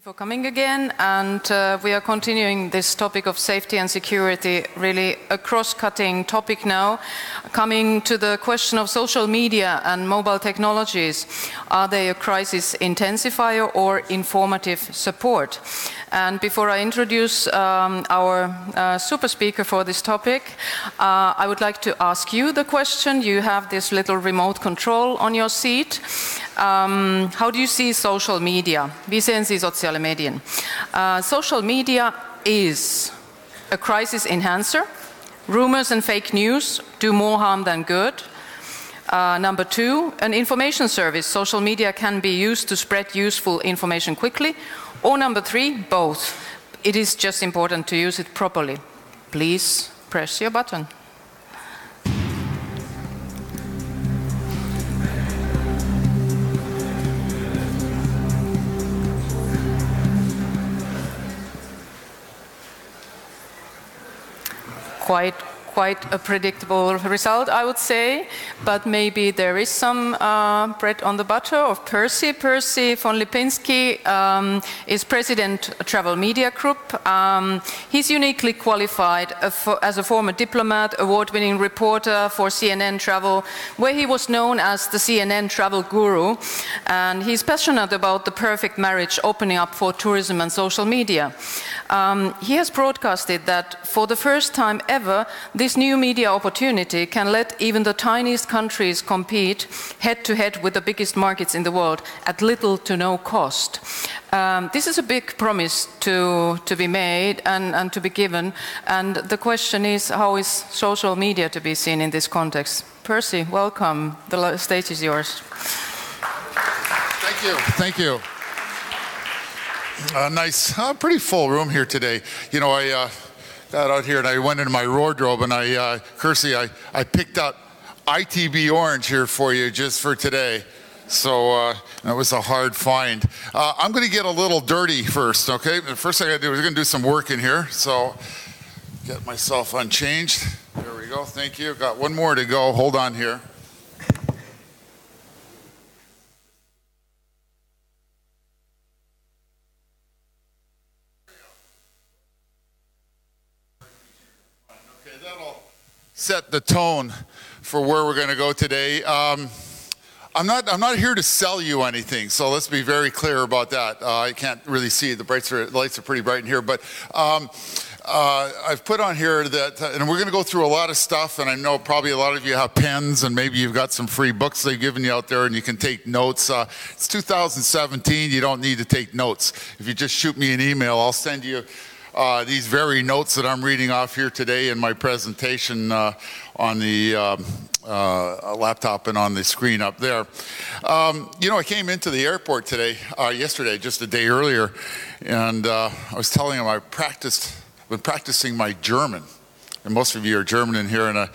For coming again, and we are continuing this topic of safety and security, really a cross-cutting topic now, coming to the question of social media and mobile technologies. Are they a crisis intensifier or informative support? And before I introduce our super speaker for this topic, I would like to ask you the question. You have this little remote control on your seat. How do you see social media? Wie sehen Sie soziale Medien? Social media is a crisis enhancer. Rumors and fake news do more harm than good. Number two, an information service. Social media can be used to spread useful information quickly. Or number three, both. It is just important to use it properly. Please press your button. Quite a predictable result, I would say, but maybe there is some bread on the butter of Percy. Percy von Lipinski is president of Travel Media Group. He's uniquely qualified as a former diplomat, award-winning reporter for CNN Travel, where he was known as the CNN travel guru. And he's passionate about the perfect marriage opening up for tourism and social media. He has broadcasted that for the first time ever, this new media opportunity can let even the tiniest countries compete head-to-head with the biggest markets in the world at little to no cost. This is a big promise to be made and to be given. And the question is, how is social media to be seen in this context? Percy, welcome. The stage is yours. Thank you. Thank you. Nice, pretty full room here today. You know, I got out here and I went into my wardrobe and Percy, I picked out ITB orange here for you just for today. So that was a hard find. I'm going to get a little dirty first, okay? The first thing I gotta do is I'm going to do some work in here. So get myself unchanged. There we go. Thank you. Got one more to go. Hold on here. Set the tone for where we're going to go today. I'm not here to sell you anything, so let's be very clear about that. I can't really see the lights are pretty bright in here, but I've put on here that, and we're going to go through a lot of stuff, and I know probably a lot of you have pens, and maybe you've got some free books they've given you out there, and you can take notes. It's 2017, you don't need to take notes. If you just shoot me an email, I'll send you these very notes that I'm reading off here today in my presentation on the laptop and on the screen up there. You know, I came into the airport yesterday, just a day earlier, and I was telling him I've been practicing my German. And most of you are German in here, and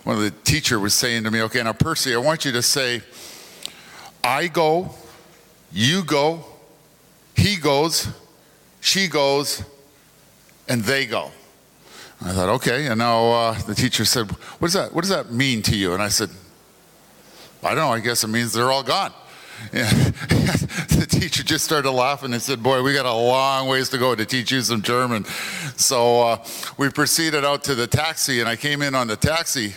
one of the teacher was saying to me, okay, now Percy, I want you to say, I go, you go, he goes, she goes, and they go. I thought, okay, and now the teacher said, what does that mean to you? And I said, I don't know, I guess it means they're all gone. Yeah. The teacher just started laughing and said, boy, we got a long ways to go to teach you some German. So we proceeded out to the taxi, and I came in on the taxi,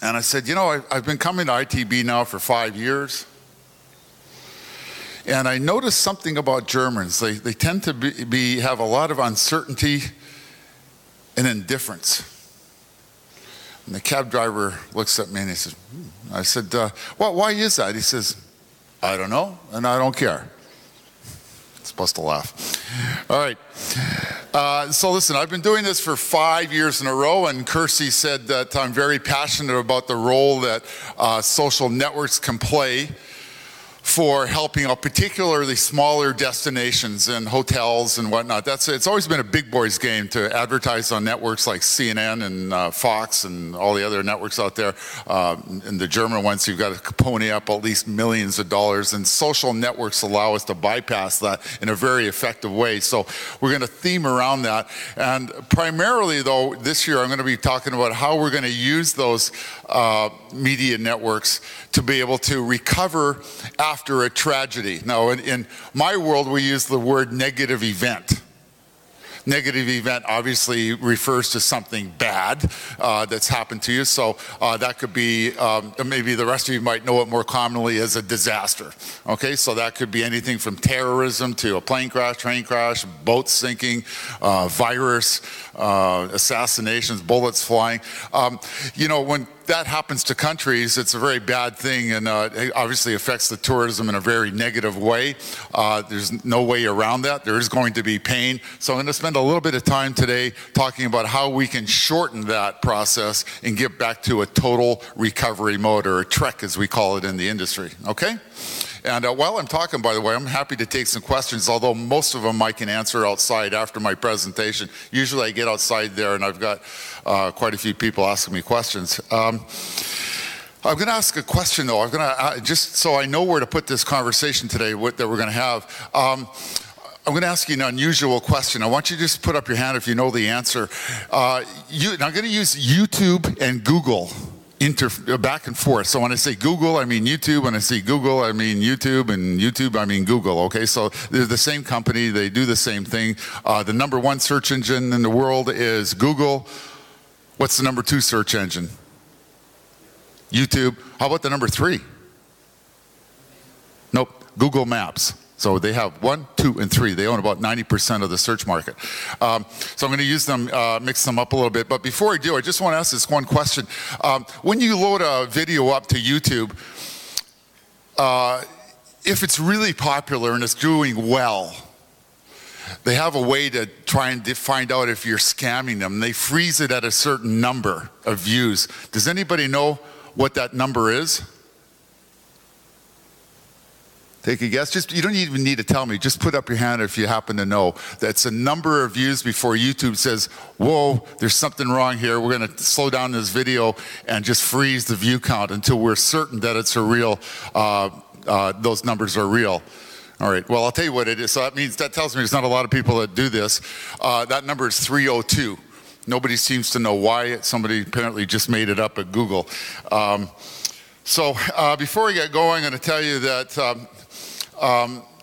and I said, you know, I've been coming to ITB now for 5 years. And I noticed something about Germans. They tend to have a lot of uncertainty and indifference. And the cab driver looks at me and he says, I said, well, why is that? He says, I don't know, and I don't care. Supposed to laugh. All right. So listen, I've been doing this for 5 years in a row, and Percy said that I'm very passionate about the role that social networks can play for helping out particularly smaller destinations and hotels and whatnot. It's always been a big boys game to advertise on networks like CNN and Fox and all the other networks out there. And the German ones, you've got to pony up at least millions of dollars, and social networks allow us to bypass that in a very effective way. So we're going to theme around that. And primarily though, this year I'm going to be talking about how we're going to use those media networks to be able to recover after a tragedy. Now, in my world, we use the word negative event. Negative event obviously refers to something bad that's happened to you. So that could be, maybe the rest of you might know it more commonly as a disaster. Okay, so that could be anything from terrorism to a plane crash, train crash, boat sinking, virus, assassinations, bullets flying. You know, when that happens to countries, it's a very bad thing, and it obviously affects the tourism in a very negative way. There's no way around that. There is going to be pain. So I'm going to spend a little bit of time today talking about how we can shorten that process and get back to a total recovery mode, or a TREC as we call it in the industry, okay? And while I'm talking, by the way, I'm happy to take some questions, although most of them I can answer outside after my presentation. Usually I get outside there and I've got quite a few people asking me questions. I'm going to ask a question though. I'm going to, just so I know where to put this conversation today that we're going to have. I'm going to ask you an unusual question. I want you to just put up your hand if you know the answer. I'm going to use YouTube and Google back and forth. So when I say Google, I mean YouTube. When I say Google, I mean YouTube, and YouTube, I mean Google. Okay, so they're the same company. They do the same thing. The #1 search engine in the world is Google. What's the #2 search engine? YouTube. How about the #3? Nope, Google Maps. So they have 1, 2, and 3. They own about 90% of the search market. So I'm going to use them, mix them up a little bit. But before I do, I just want to ask this one question. When you load a video up to YouTube, if it's really popular and it's doing well, they have a way to try and find out if you're scamming them. They freeze it at a certain number of views. Does anybody know what that number is? Take a guess. Just, you don't even need to tell me. Just put up your hand if you happen to know. That's a number of views before YouTube says, whoa, there's something wrong here. We're going to slow down this video and just freeze the view count until we're certain that it's a real, those numbers are real. All right, well, I'll tell you what it is. So that tells me there's not a lot of people that do this. That number is 302. Nobody seems to know why. Somebody apparently just made it up at Google. So before we get going, I'm going to tell you that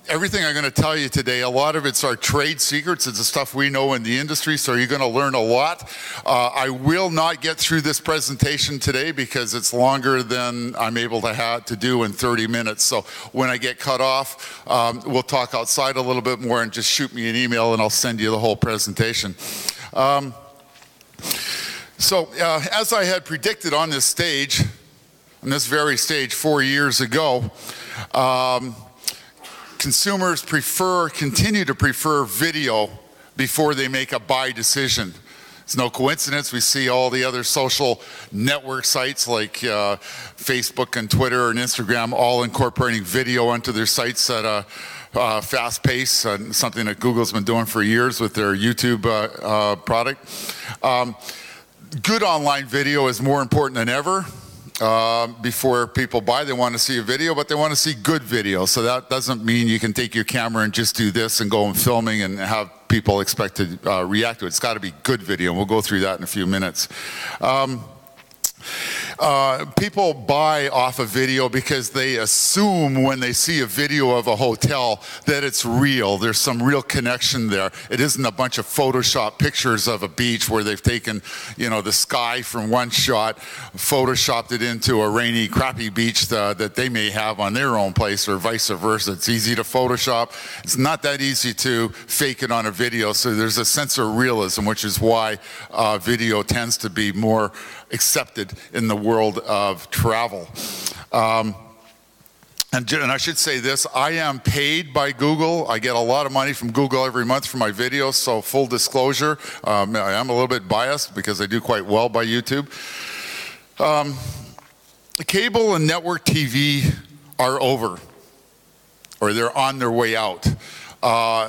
everything I'm going to tell you today, a lot of it's our trade secrets. It's the stuff we know in the industry, so you're going to learn a lot. I will not get through this presentation today because it's longer than I'm able to do in 30 minutes. So when I get cut off, we'll talk outside a little bit more, and just shoot me an email and I'll send you the whole presentation. As I had predicted on this stage, on this very stage 4 years ago, consumers continue to prefer video before they make a buy decision. It's no coincidence. We see all the other social network sites like Facebook and Twitter and Instagram all incorporating video onto their sites at a fast pace, something that Google's been doing for years with their YouTube product. Good online video is more important than ever. Before people buy, they want to see a video, but they want to see good video. So that doesn't mean you can take your camera and just do this and go and filming and have people expect to react to it. It's got to be good video, and we'll go through that in a few minutes. People buy off a video because they assume when they see a video of a hotel that it's real. There's some real connection there. It isn't a bunch of Photoshop pictures of a beach where they've taken, the sky from one shot, Photoshopped it into a rainy, crappy beach that they may have on their own place, or vice versa. It's easy to Photoshop. It's not that easy to fake it on a video. So there's a sense of realism, which is why video tends to be more accepted in the world of travel. And I should say this, I am paid by Google. I get a lot of money from Google every month for my videos, so full disclosure, I am a little bit biased because I do quite well by YouTube. Cable and network TV are over, or they're on their way out.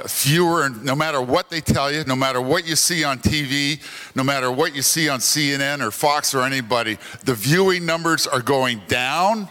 Fewer, no matter what they tell you, no matter what you see on TV, no matter what you see on CNN or Fox or anybody, the viewing numbers are going down,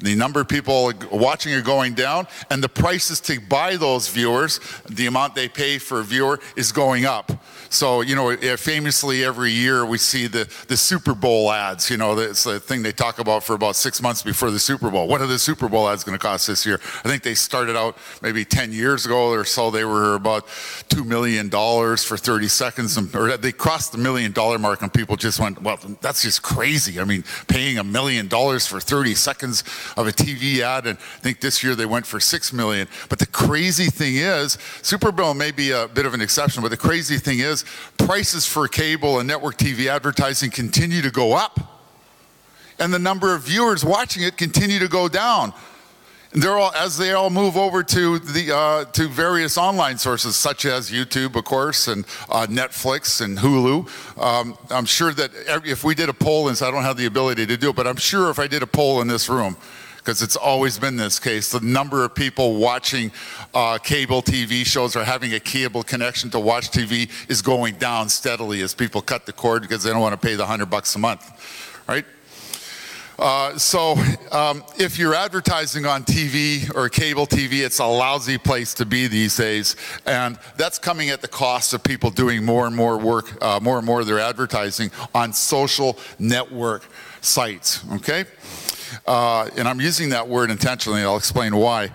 The number of people watching are going down, and the prices to buy those viewers, the amount they pay for a viewer, is going up. So, you know, famously every year we see the Super Bowl ads. You know, it's the thing they talk about for about 6 months before the Super Bowl. What are the Super Bowl ads going to cost this year? I think they started out maybe 10 years ago or so. They were about $2 million for 30 seconds, or they crossed the $1 million mark, and people just went, well, that's just crazy. I mean, paying $1 million for 30 seconds of a TV ad, and I think this year they went for $6 million. But the crazy thing is, Super Bowl may be a bit of an exception, but the crazy thing is, prices for cable and network TV advertising continue to go up, and the number of viewers watching it continue to go down. And as they all move over to to various online sources such as YouTube, of course, and Netflix and Hulu. I'm sure that if we did a poll, and so I don't have the ability to do it, but I'm sure if I did a poll in this room, because it's always been this case, the number of people watching cable TV shows or having a cable connection to watch TV is going down steadily as people cut the cord because they don't want to pay the $100 a month, right? So if you're advertising on TV or cable TV, it's a lousy place to be these days, and that's coming at the cost of people doing more and more work, more and more of their advertising on social network sites, okay? And I'm using that word intentionally, I'll explain why.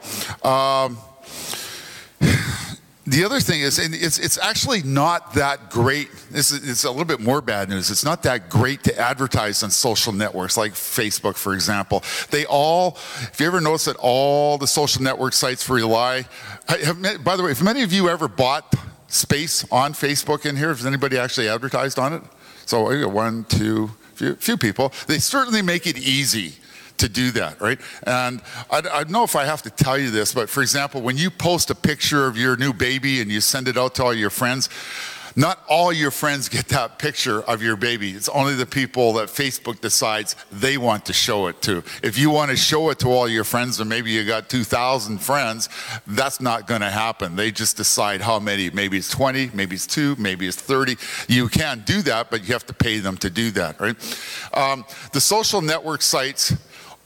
The other thing is, and it's actually not that great. It's a little bit more bad news. It's not that great to advertise on social networks like Facebook, for example. They all, if you ever notice that all the social network sites rely, by the way, have many of you ever bought space on Facebook in here? Has anybody actually advertised on it? So one, two, few people. They certainly make it easy to do that, right? And I don't know if I have to tell you this, but for example, when you post a picture of your new baby and you send it out to all your friends, not all your friends get that picture of your baby. It's only the people that Facebook decides they want to show it to. If you want to show it to all your friends, and maybe you got 2,000 friends, that's not going to happen. They just decide how many. Maybe it's 20, maybe it's 2, maybe it's 30. You can do that, but you have to pay them to do that, right? The social network sites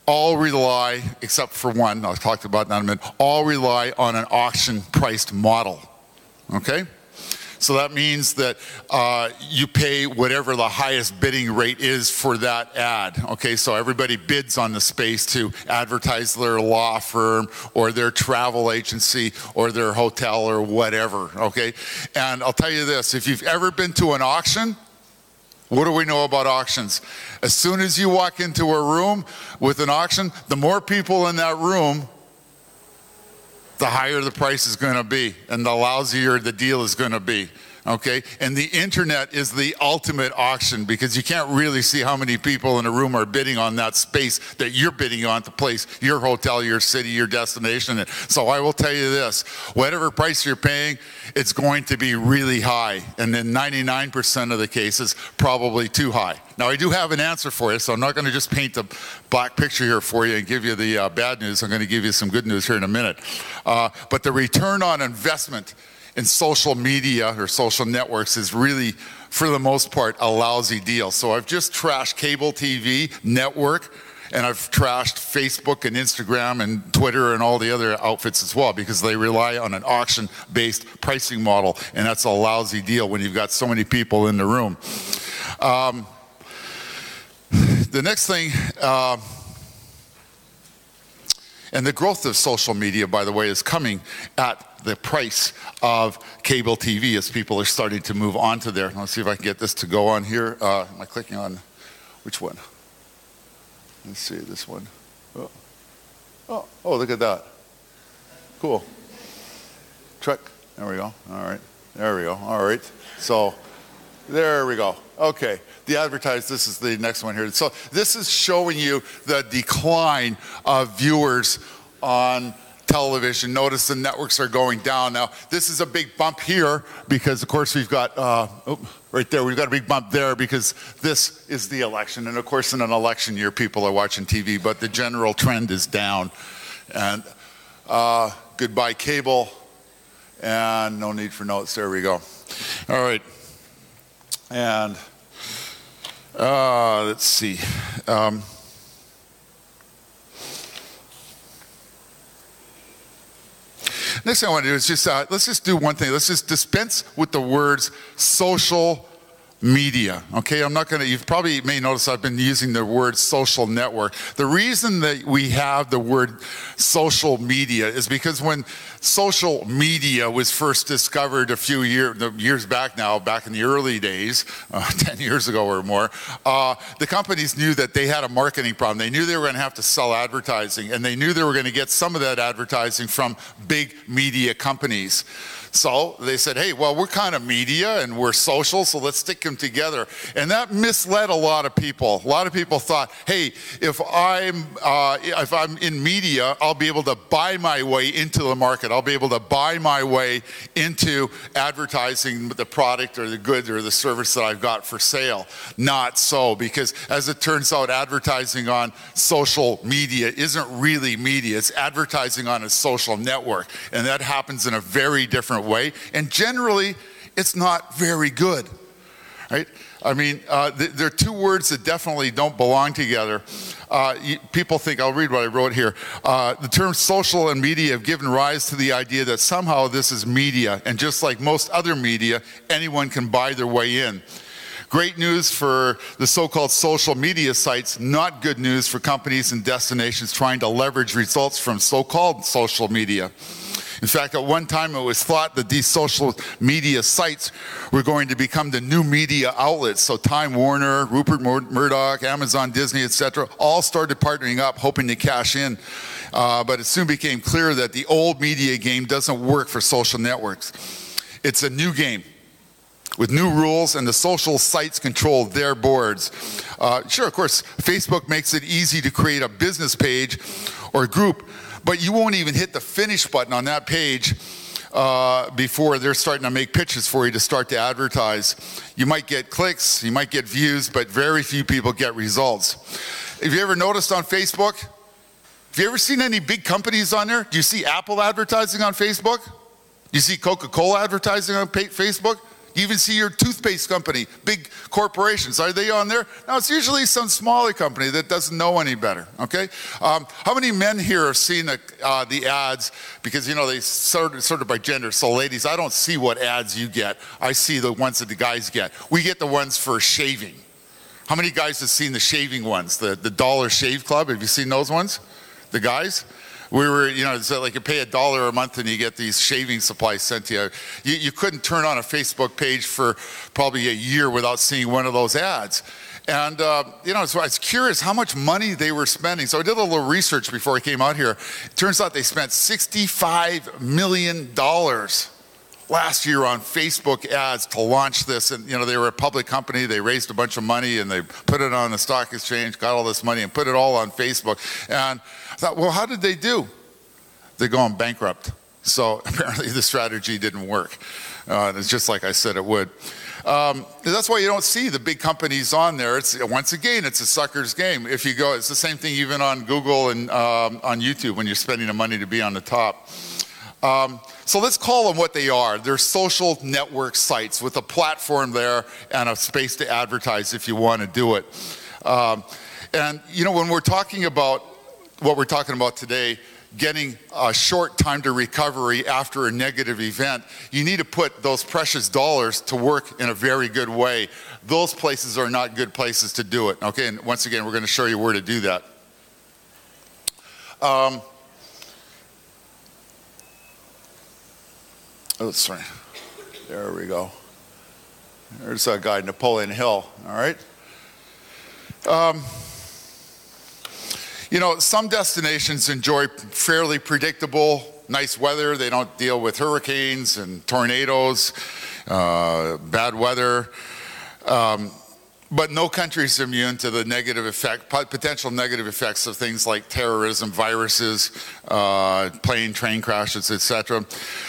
all rely, except for one, I'll talk about that in a minute, all rely on an auction-priced model, okay? So that means that you pay whatever the highest bidding rate is for that ad, okay? So everybody bids on the space to advertise their law firm or their travel agency or their hotel or whatever, okay? And I'll tell you this, if you've ever been to an auction, what do we know about auctions? As soon as you walk into a room with an auction, the more people in that room, the higher the price is going to be and the lousier the deal is going to be, okay? And the internet is the ultimate auction because you can't really see how many people in a room are bidding on that space that you're bidding on to place your hotel, your city, your destination. So I will tell you this, whatever price you're paying, it's going to be really high. And in 99% of the cases, probably too high. Now I do have an answer for you, so I'm not going to just paint a black picture here for you and give you the bad news. I'm going to give you some good news here in a minute. But the return on investment in social media or social networks is really, for the most part, a lousy deal. So I've just trashed cable TV, network, and I've trashed Facebook and Instagram and Twitter and all the other outfits as well because they rely on an auction-based pricing model, and that's a lousy deal when you've got so many people in the room. The next thing, and the growth of social media, by the way, is coming at the price of cable TV as people are starting to move on to there. Let's see if I can get this to go on here. Am I clicking on which one? Let's see, this one. Oh, look at that. Cool. Truck. There we go. All right. There we go. All right. So there we go. Okay. The advertised, this is the next one here. So this is showing you the decline of viewers on television. Notice the networks are going down. Now, this is a big bump here because, of course, we've got, right there, we've got a big bump there because this is the election. And, of course, in an election year, people are watching TV, but the general trend is down. And goodbye cable, and no need for notes. There we go. All right. And let's see. Next thing I want to do is just, let's just do one thing. Let's just dispense with the words social media, okay? I'm not gonna, you probably may notice I've been using the word social network. The reason that we have the word social media is because when social media was first discovered a few years back now, back in the early days, 10 years ago or more, the companies knew that they had a marketing problem. They knew they were gonna have to sell advertising, and they knew they were gonna get some of that advertising from big media companies. So they said, hey, well, we're kind of media and we're social, so let's stick them together. And that misled a lot of people. A lot of people thought, hey, if I'm in media, I'll be able to buy my way into the market. I'll be able to buy my way into advertising the product or the good or the service that I've got for sale. Not so, because as it turns out, advertising on social media isn't really media. It's advertising on a social network. And that happens in a very different way, and generally it's not very good, right? I mean, there are two words that definitely don't belong together. People think, I'll read what I wrote here. The terms social and media have given rise to the idea that somehow this is media, and just like most other media, anyone can buy their way in. Great news for the so-called social media sites, not good news for companies and destinations trying to leverage results from so-called social media. In fact, at one time it was thought that these social media sites were going to become the new media outlets. So Time Warner, Rupert Murdoch, Amazon, Disney, etc., all started partnering up, hoping to cash in. But it soon became clear that the old media game doesn't work for social networks. It's a new game with new rules, and the social sites control their boards. Sure, of course, Facebook makes it easy to create a business page or group, but you won't even hit the finish button on that page before they're starting to make pitches for you to start to advertise. You might get clicks, you might get views, but very few people get results. Have you ever noticed on Facebook? Have you ever seen any big companies on there? Do you see Apple advertising on Facebook? Do you see Coca-Cola advertising on Facebook? You even see your toothpaste company, big corporations. Are they on there? No, it's usually some smaller company that doesn't know any better, okay? How many men here have seen the ads? Because, you know, they sorted by gender. So ladies, I don't see what ads you get. I see the ones that the guys get. We get the ones for shaving. How many guys have seen the shaving ones? The Dollar Shave Club, have you seen those ones? The guys? We were, you know, it's like you pay $1 a month and you get these shaving supplies sent to you. You couldn't turn on a Facebook page for probably a year without seeing one of those ads. And, you know, so I was curious how much money they were spending. So I did a little research before I came out here. It turns out they spent $65 million last year on Facebook ads to launch this. And, you know, they were a public company. They raised a bunch of money and they put it on the stock exchange, got all this money and put it all on Facebook. And I thought, well, how did they do? They're going bankrupt. So apparently the strategy didn't work. It's just like I said it would. That's why you don't see the big companies on there. Once again, it's a sucker's game. If you go, it's the same thing even on Google and on YouTube when you're spending the money to be on the top. So let's call them what they are. They're social network sites with a platform there and a space to advertise if you want to do it. And you know, when we're talking about what we're talking about today, getting a short time to recovery after a negative event, you need to put those precious dollars to work in a very good way. Those places are not good places to do it. Okay, and once again, we're going to show you where to do that. Oh, sorry. There we go. There's a guy, Napoleon Hill, all right? You know, some destinations enjoy fairly predictable, nice weather. They don't deal with hurricanes and tornadoes, bad weather. But no country is immune to the negative effect, potential negative effects of things like terrorism, viruses, plane, train crashes, etc.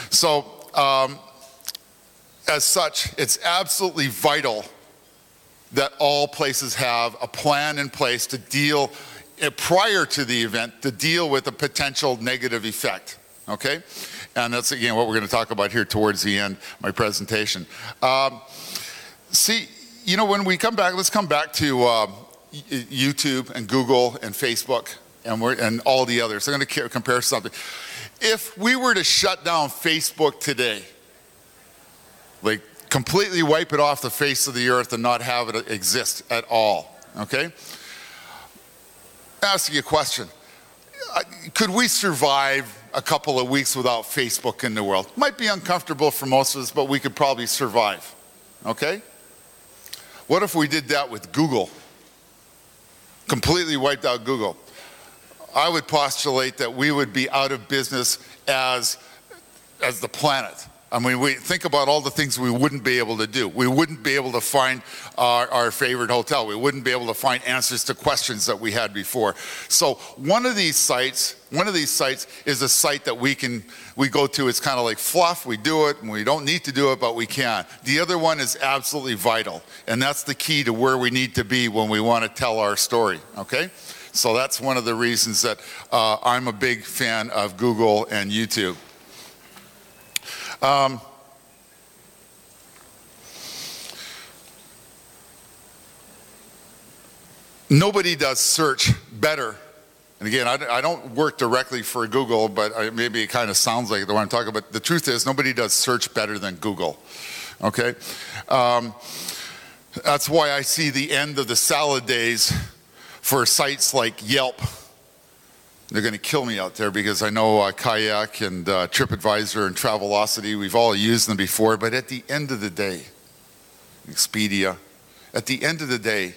So, as such, it's absolutely vital that all places have a plan in place to deal, prior to the event, to deal with a potential negative effect, okay? And that's, again, what we're going to talk about here towards the end of my presentation. See, you know, when we come back, let's come back to YouTube and Google and Facebook and all the others. I'm going to compare something. if we were to shut down Facebook today, like completely wipe it off the face of the earth and not have it exist at all, okay? Ask you a question. Could we survive a couple of weeks without Facebook in the world? Might be uncomfortable for most of us, but we could probably survive, okay? What if we did that with Google? Completely wiped out Google. I would postulate that we would be out of business as the planet. I mean, we think about all the things we wouldn't be able to do. We wouldn't be able to find our favorite hotel. We wouldn't be able to find answers to questions that we had before. So one of these sites is a site that we go to. It's kind of like fluff. We do it, and we don't need to do it, but we can. The other one is absolutely vital, and that's the key to where we need to be when we want to tell our story, okay? So that's one of the reasons that I'm a big fan of Google and YouTube. Nobody does search better. And again, I don't work directly for Google, but maybe it kind of sounds like the one I'm talking about. The truth is, nobody does search better than Google, okay? That's why I see the end of the salad days for sites like Yelp. They're going to kill me out there because I know Kayak and TripAdvisor and Travelocity, we've all used them before, but at the end of the day, Expedia, at the end of the day,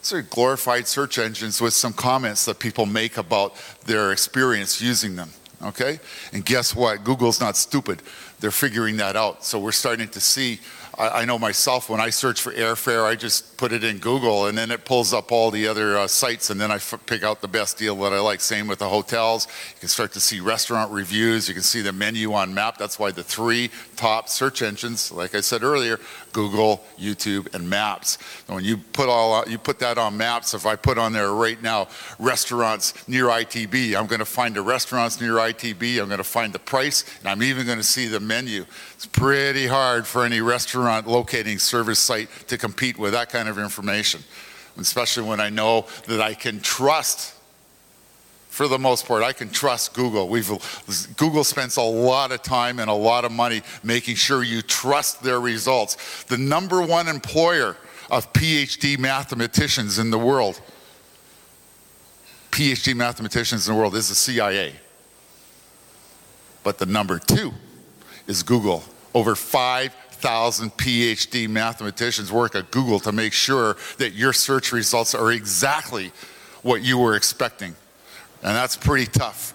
these are glorified search engines with some comments that people make about their experience using them, okay? And guess what? Google's not stupid. They're figuring that out. So we're starting to see, I know myself, when I search for airfare, I just put it in Google and then it pulls up all the other sites, and then I pick out the best deal that I like. Same with the hotels. You can start to see restaurant reviews. You can see the menu on map. That's why the 3 top search engines, like I said earlier, Google, YouTube, and Maps. And when you put that on Maps, if I put on there right now, restaurants near ITB, I'm going to find the restaurants near ITB. I'm going to find the price, and I'm even going to see the menu. It's pretty hard for any restaurant locating service site to compete with that kind of information, especially when I know that I can trust, for the most part, I can trust Google. Google spends a lot of time and a lot of money making sure you trust their results. The #1 employer of PhD mathematicians in the world, is the CIA. But the #2 is Google. Over 5,000 PhD mathematicians work at Google to make sure that your search results are exactly what you were expecting. And that's pretty tough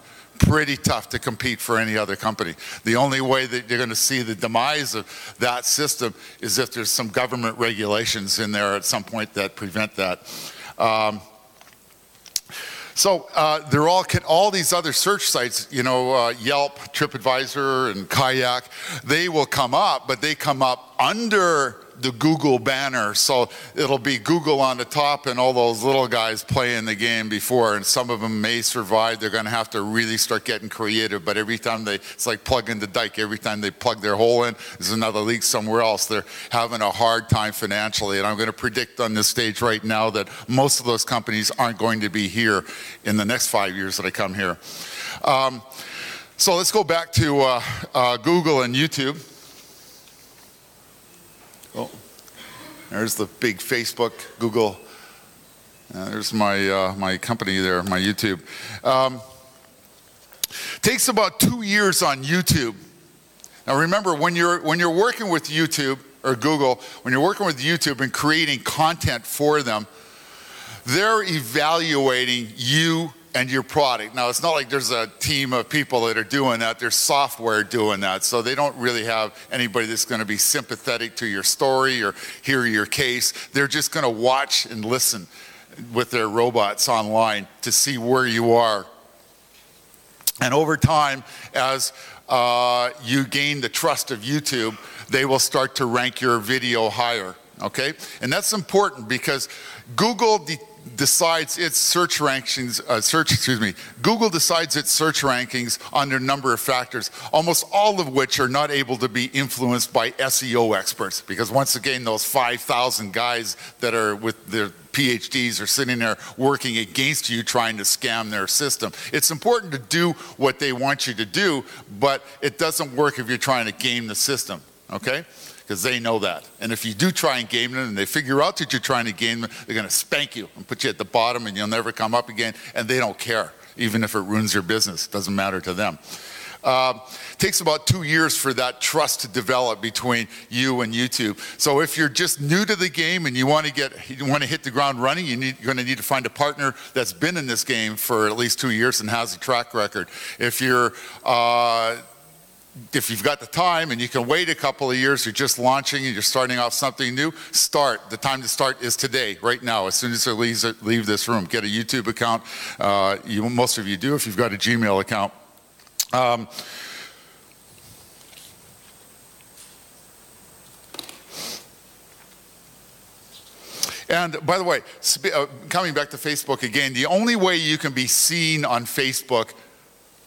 to compete for any other company. The only way that you're going to see the demise of that system is if there's some government regulations in there at some point that prevent that. So they're all these other search sites, you know, Yelp, TripAdvisor, and Kayak, they will come up, but they come up under the Google banner. So it'll be Google on the top and all those little guys playing the game before, and some of them may survive. They're going to have to really start getting creative, but every time it's like plugging the dike. Every time they plug their hole in, there's another leak somewhere else. They're having a hard time financially, and I'm going to predict on this stage right now that most of those companies aren't going to be here in the next 5 years that I come here. So let's go back to Google and YouTube. Oh, there's the big Facebook, Google. There's my company there, my YouTube. Takes about 2 years on YouTube. Now remember, when you're working with YouTube or Google, when you're working with YouTube and creating content for them, they're evaluating you and your product. Now, it's not like there's a team of people that are doing that. There's software doing that. So they don't really have anybody that's going to be sympathetic to your story or hear your case. They're just going to watch and listen with their robots online to see where you are. And over time, as you gain the trust of YouTube, they will start to rank your video higher, okay? And that's important because Google decides its search rankings, Google decides its search rankings on a number of factors, almost all of which are not able to be influenced by SEO experts, because once again, those 5,000 guys that are with their PhDs are sitting there working against you trying to scam their system. It's important to do what they want you to do, but it doesn't work if you're trying to game the system, okay? Because they know that. And if you do try and game them and they figure out that you're trying to game them, they're going to spank you and put you at the bottom and you'll never come up again, and they don't care, even if it ruins your business. It doesn't matter to them. Takes about 2 years for that trust to develop between you and YouTube. So if you're just new to the game and you want to hit the ground running, you're going to need to find a partner that's been in this game for at least 2 years and has a track record. If you've got the time and you can wait a couple of years, you're just launching and you're starting off something new, start. The time to start is today, right now, as soon as you leave this room. Get a YouTube account. Most of you do if you've got a Gmail account. And by the way, coming back to Facebook again, the only way you can be seen on Facebook,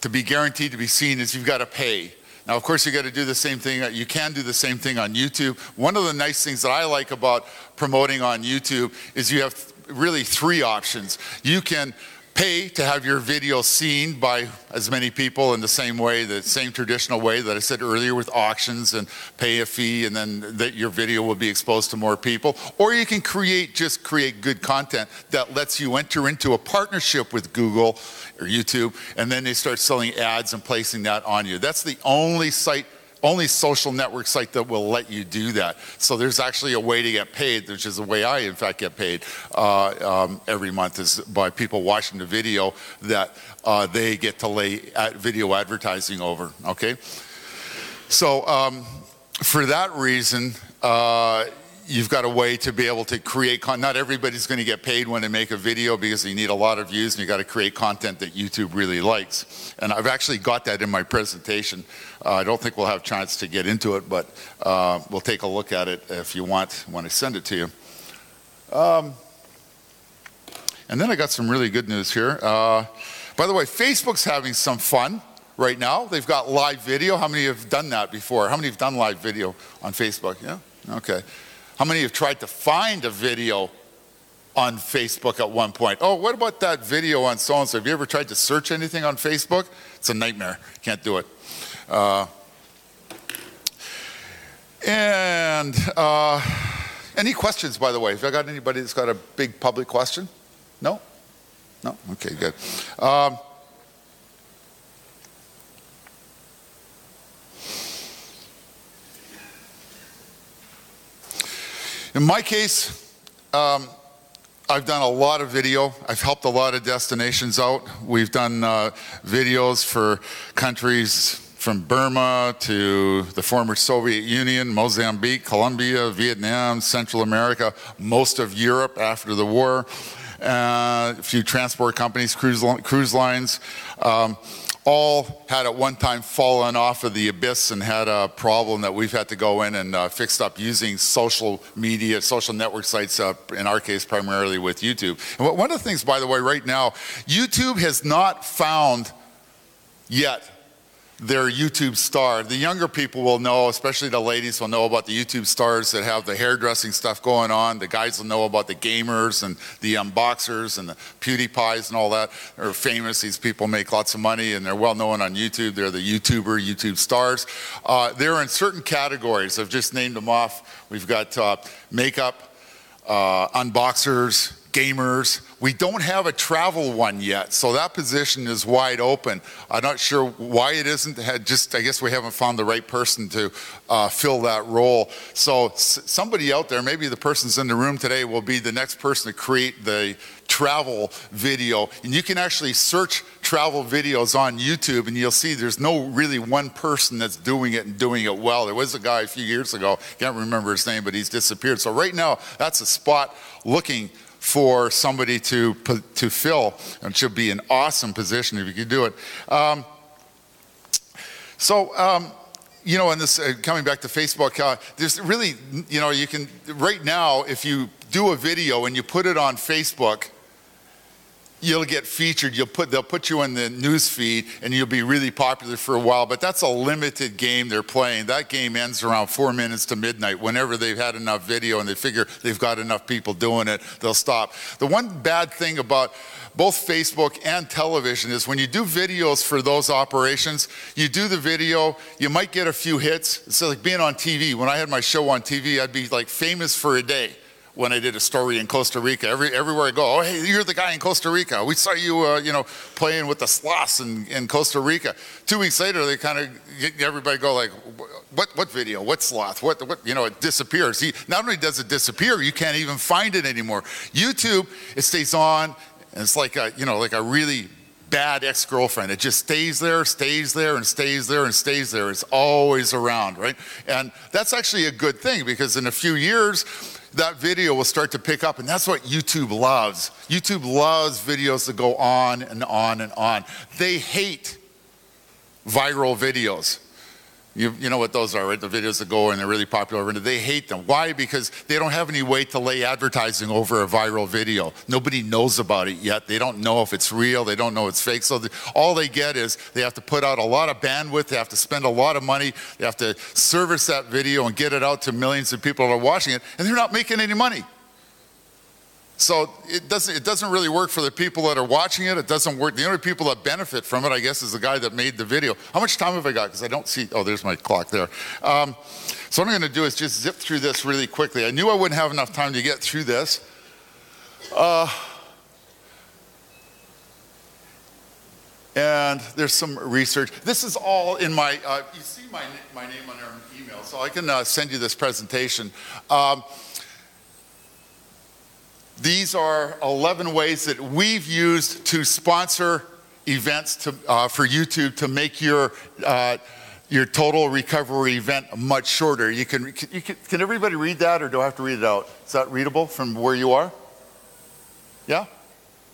to be guaranteed to be seen, is you've got to pay. Now, of course, you got to do the same thing. You can do the same thing on YouTube. One of the nice things that I like about promoting on YouTube is you have really 3 options. You can pay to have your video seen by as many people in the same way, the same traditional way that I said earlier with auctions, and pay a fee and then that your video will be exposed to more people. Or you can just create good content that lets you enter into a partnership with Google or YouTube, and then they start selling ads and placing that on you. That's the only social network site that will let you do that. So there's actually a way to get paid, which is the way I, in fact, get paid every month, is by people watching the video that they get to lay video advertising over, okay? So for that reason, you've got a way to be able to create content. Not everybody's going to get paid when they make a video because you need a lot of views and you got to create content that YouTube really likes. And I've actually got that in my presentation. I don't think we'll have a chance to get into it, but we'll take a look at it if you want when I send it to you. And then I got some really good news here. By the way, Facebook's having some fun right now. They've got live video. How many have done that before? How many have done live video on Facebook? Yeah? Okay. How many have tried to find a video on Facebook at one point? Oh, what about that video on so-and-so? Have you ever tried to search anything on Facebook? It's a nightmare. Can't do it. Any questions, by the way? Have I got anybody that's got a big public question? No? No? Okay, good. In my case, I've done a lot of video. I've helped a lot of destinations out. We've done videos for countries from Burma to the former Soviet Union, Mozambique, Colombia, Vietnam, Central America, most of Europe after the war, a few transport companies, cruise lines. All had at one time fallen off of the abyss and had a problem that we've had to go in and fix up using social media, social network sites, in our case primarily with YouTube. And one of the things, by the way, right now, YouTube has not found yet their YouTube star. The younger people will know, especially the ladies will know about the YouTube stars that have the hairdressing stuff going on. The guys will know about the gamers and the unboxers and the PewDiePies and all that. They're famous. These people make lots of money and they're well known on YouTube. They're the YouTube stars. They're in certain categories. I've just named them off. We've got makeup, unboxers, gamers. We don't have a travel one yet, so that position is wide open. I'm not sure why it isn't. I guess we haven't found the right person to fill that role. So somebody out there, maybe the person's in the room today, will be the next person to create the travel video. And you can actually search travel videos on YouTube and you'll see there's no really one person that's doing it and doing it well. There was a guy a few years ago, can't remember his name, but he's disappeared. So right now, that's a spot looking for somebody to fill, and it should be an awesome position if you could do it. You know, and this coming back to Facebook, there's really, you know, you can right now if you do a video and you put it on Facebook, you'll get featured. They'll put you in the news feed, and you'll be really popular for a while. But that's a limited game they're playing. That game ends around 4 minutes to midnight. Whenever they've had enough video and they figure they've got enough people doing it, they'll stop. The one bad thing about both Facebook and television is when you do videos for those operations, you do the video, you might get a few hits. It's like being on TV. When I had my show on TV, I'd be like famous for a day. When I did a story in Costa Rica, everywhere I go, oh, hey, you're the guy in Costa Rica. We saw you, playing with the sloths in Costa Rica. 2 weeks later, they kind of, everybody go like, what video, what sloth, what, it disappears. Not only does it disappear, you can't even find it anymore. YouTube, it stays on, and it's like a really bad ex-girlfriend. It just stays there, and stays there, and stays there. It's always around, right? And that's actually a good thing, because in a few years, that video will start to pick up, and that's what YouTube loves. YouTube loves videos that go on and on and on. They hate viral videos. You know what those are, right? The videos that go and they're really popular. They hate them. Why? Because they don't have any way to lay advertising over a viral video. Nobody knows about it yet. They don't know if it's real. They don't know it's fake. So all they get is they have to put out a lot of bandwidth. They have to spend a lot of money. They have to service that video and get it out to millions of people that are watching it, and they're not making any money. So it doesn't really work for the people that are watching it. It doesn't work. The only people that benefit from it, I guess, is the guy that made the video. How much time have I got? Because I don't see, oh, there's my clock there. So what I'm going to do is just zip through this really quickly. I knew I wouldn't have enough time to get through this. And there's some research. This is all in my, you see my name on our email, so I can send you this presentation. These are 11 ways that we've used to sponsor events for YouTube to make your total recovery event much shorter. Can everybody read that, or do I have to read it out? Is that readable from where you are? Yeah?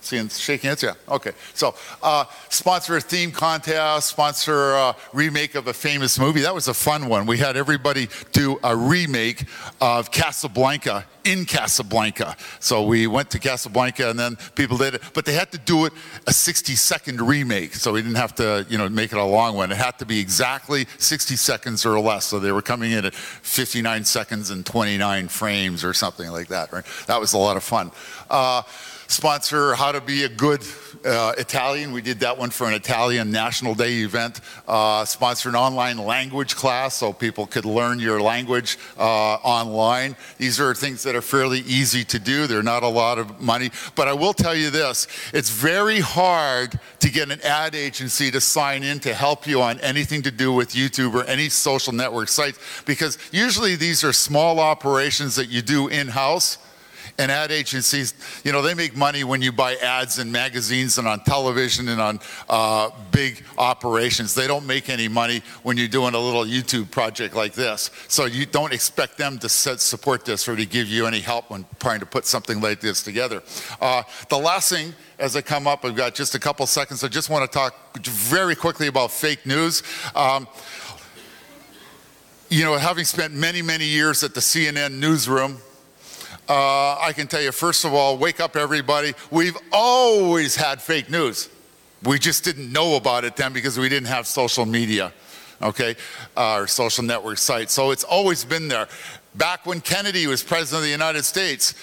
Seeing shaking heads, yeah. Okay. So, sponsor a theme contest, sponsor a remake of a famous movie. That was a fun one. We had everybody do a remake of Casablanca in Casablanca. So we went to Casablanca, and then people did it, but they had to do it a 60-second remake. So we didn't have to, make it a long one. It had to be exactly 60 seconds or less. So they were coming in at 59 seconds and 29 frames or something like that, right? That was a lot of fun. Sponsor how to be a good Italian. We did that one for an Italian National Day event. Sponsor an online language class so people could learn your language online. These are things that are fairly easy to do. They're not a lot of money. But I will tell you this, it's very hard to get an ad agency to sign in to help you on anything to do with YouTube or any social network sites, because usually these are small operations that you do in-house. And ad agencies, they make money when you buy ads in magazines and on television and on big operations. They don't make any money when you're doing a little YouTube project like this. So you don't expect them to support this or to give you any help when trying to put something like this together. The last thing, as I come up, I've got just a couple seconds. I just want to talk very quickly about fake news. Having spent many, many years at the CNN newsroom, I can tell you, first of all, wake up everybody. We've always had fake news. We just didn't know about it then because we didn't have social media, okay, or social network sites. So it's always been there. Back when Kennedy was president of the United States,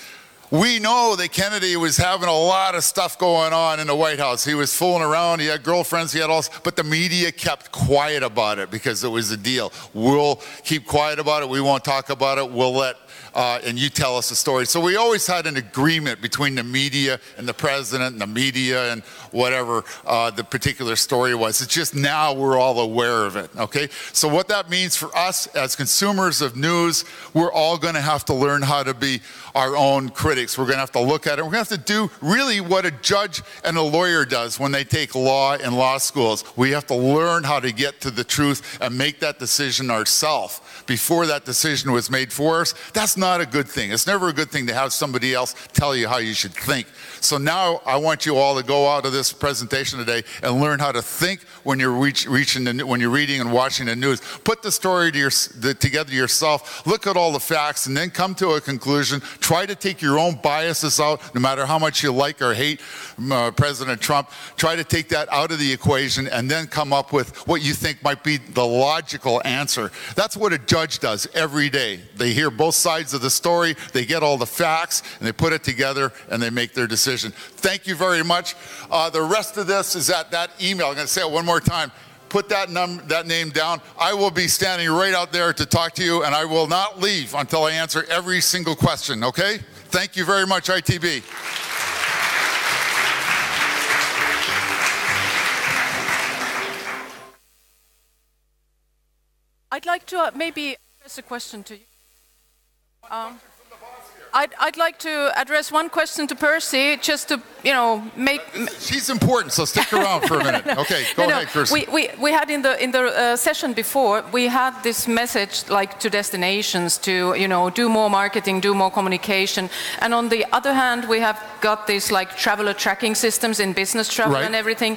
we know that Kennedy was having a lot of stuff going on in the White House. He was fooling around, he had girlfriends, he had all, but the media kept quiet about it because it was a deal. We'll keep quiet about it, we won't talk about it, we'll let and you tell us a story. So we always had an agreement between the media and the president and the media and whatever the particular story was. It's just now we're all aware of it, okay? So what that means for us as consumers of news, we're all gonna have to learn how to be our own critics. We're gonna have to look at it. We're gonna have to do really what a judge and a lawyer does when they take law in law schools. We have to learn how to get to the truth and make that decision ourselves. Before that decision was made for us, That's not a good thing. It's never a good thing to have somebody else tell you how you should think. So now I want you all to go out of this presentation today and learn how to think when you're when you're reading and watching the news. Put the story together yourself, look at all the facts, and then come to a conclusion. Try to take your own biases out, no matter how much you like or hate President Trump. Try to take that out of the equation and then come up with what you think might be the logical answer. That's what a judge does every day. They hear both sides of the story, they get all the facts, and they put it together and they make their decision. Thank you very much. The rest of this is at that email. I'm going to say it one more time. Put that name down. I will be standing right out there to talk to you, and I will not leave until I answer every single question, okay? Thank you very much, ITB. I'd like to maybe address a question to you. I'd like to address one question to Percy, just to, make... She's important, so stick around for a minute. Okay, go ahead, Percy. We had in the session before, we had this message like to destinations to, do more marketing, do more communication. And on the other hand, we have got these like traveler tracking systems in business travel and everything.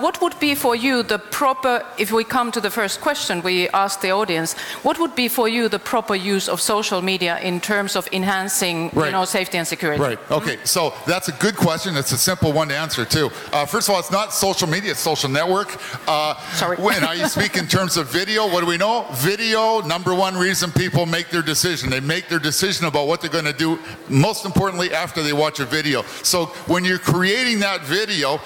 What would be for you the proper, if we come to the first question we asked the audience, what would be for you the proper use of social media in terms of enhancing safety and security? Right, okay, so that's a good question. It's a simple one to answer too. First of all, it's not social media, it's social network. Sorry. When I speak in terms of video, what do we know? Video, number one reason people make their decision. They make their decision about what they're going to do, most importantly, after they watch a video. So when you're creating that video,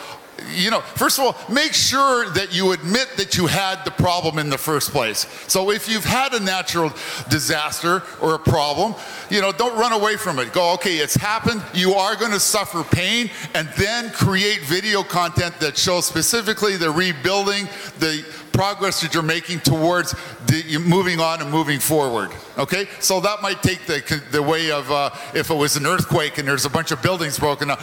first of all, make sure that you admit that you had the problem in the first place. So if you've had a natural disaster or a problem, don't run away from it. Go, okay, it's happened. You are going to suffer pain, and then create video content that shows specifically the rebuilding, the progress that you're making towards moving on and moving forward. Okay, so that might take the way of if it was an earthquake and there's a bunch of buildings broken down.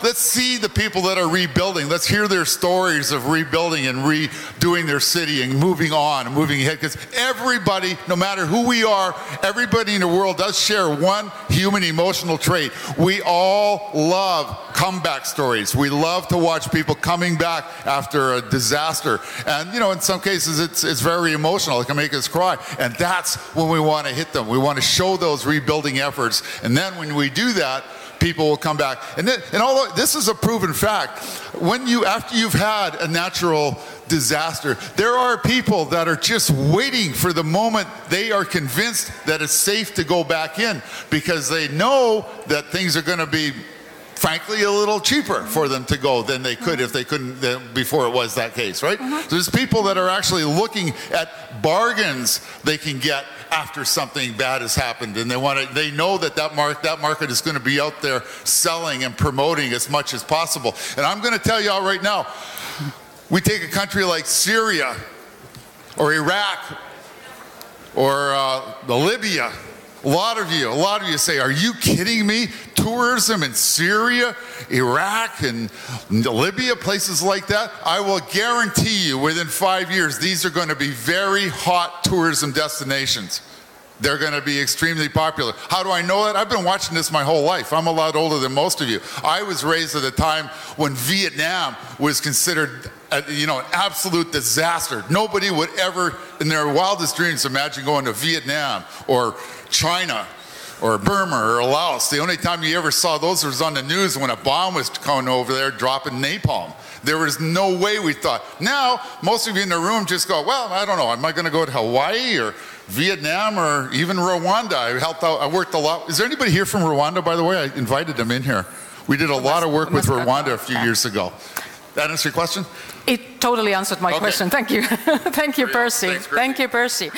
Let's see the people that are rebuilding. Let's hear their stories of rebuilding and redoing their city and moving on and moving ahead. Because everybody, no matter who we are, everybody in the world does share one human emotional trait. We all love comeback stories. We love to watch people coming back after a disaster. And in some cases it's very emotional. It can make us cry. And that's when we want to hit them. We want to show those rebuilding efforts. And then when we do that, people will come back. And although this is a proven fact, after you've had a natural disaster, there are people that are just waiting for the moment they are convinced that it's safe to go back in, because they know that things are going to be, frankly, a little cheaper for them to go than they could if they couldn't before it was that case, right? So there's people that are actually looking at bargains they can get after something bad has happened, and they know that market is going to be out there selling and promoting as much as possible. And I'm going to tell you all right now, we take a country like Syria or Iraq or Libya. A lot of you say, are you kidding me? Tourism in Syria, Iraq, and Libya, places like that? I will guarantee you within 5 years, these are going to be very hot tourism destinations. They're going to be extremely popular. How do I know that? I've been watching this my whole life. I'm a lot older than most of you. I was raised at a time when Vietnam was considered an absolute disaster. Nobody would ever, in their wildest dreams, imagine going to Vietnam or China or Burma or Laos. The only time you ever saw those was on the news when a bomb was coming over there dropping napalm. There was no way we thought. Now, most of you in the room just go, well, I don't know, am I going to go to Hawaii or Vietnam or even Rwanda? I worked a lot. Is there anybody here from Rwanda, by the way? I invited them in here. We did a lot of work with Rwanda a few years ago. That answer your question? It totally answered my question. Thank you. Thank you, Percy. Thank you, Percy.